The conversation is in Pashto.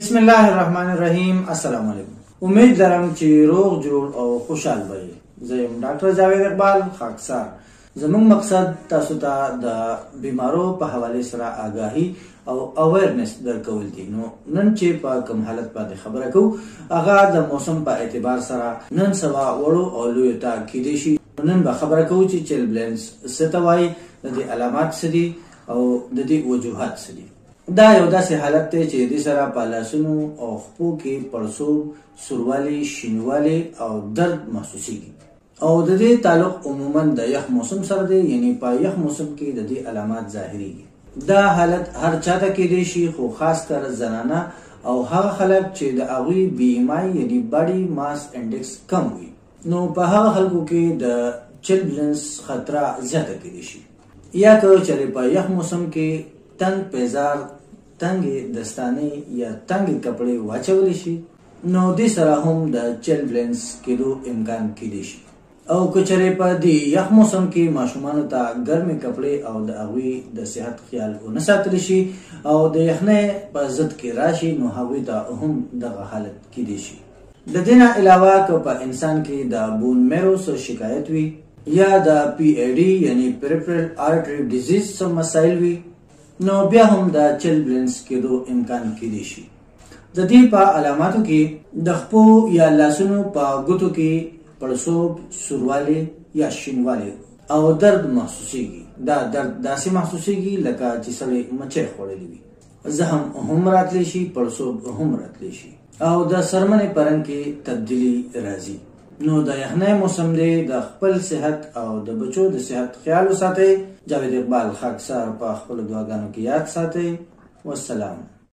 بسم الله الرحمن الرحیم. السلام علیکم. امید لرم چې روغ جوړ او خوشحال وئ. زه یم ډاکټر جاوید اقبال خاکسار. زموږ مقصد تاسو ته د بیمارو په حواله سره آگاهی او اویرنس درکول دي. نو نن چې په کوم حالت باندې خبره کوو هغه د موسم په اعتبار سره نن سبا وړو او لوی ته کېدای شي. نن به خبره کوو چې چیلبلینز څه ته وایي، د دې علامات څه دي او د دې وجوهات څه دي. دا یو داسې حالت دی چې د سره په لاسونو او خپو کې پړسوب، سوروالی، شینوالی او درد محسوسیږي او د دې تعلق عموما د یخ موسم سره دی، یعنی په یخ موسم کې د دې علامات ظاهریږي. دا حالت هر چاته کېدای شي، خو خاص کر زنانه او هغه خلک چې د هغوی BMI یعنی باډي ماس انډیکس کم وي، نو په هغه خلکو کې د چیلبلینز خطره زیاته کېدای شي. یا که چېرې په یخ موسم کې تنگ پیزار، تنگی دستانی یا تنگی کپڑے واچولی شي، نو دې سره هم د چیلبلینز کېدو امکان کېدای شي. او که چېرې په دې یخ موسم کې ماشومانو ته ګرمې کپړې او د هغوی د صحت خیال ونه ساتلی شي او د یخنۍ په ضد کې راشي، نو هغوی ته هم دغه حالت کېدای شي. د دې نه علاوه که په انسان کې د بون میرو څه شکایت وي یا د PID یعنی پریفرل آرټري ډیزیز څه مسایل وي، نو بیا هم د چیلبلینز کېدو امکان کېدای شي. د دې په علاماتو کې د خپو یا لاسونو په ګوتو کې پړسوب، سوروالی یا شینوالی او درد محسوسیږي. دا درد داسې محسوسیږي لکه چې سړی مچۍ خوړلی وي. زخم هم راتلی شي، پړسوب هم راتلی شي او د سرمنې په رنګ کې تبدیلي راځي. نو د یخنۍ موسم دی، د خپل صحت او د بچو د صحت خیال وساتئ. جاوید اقبال خاکسار په خپل دعاګانو کې یاد ساتئ. والسلام.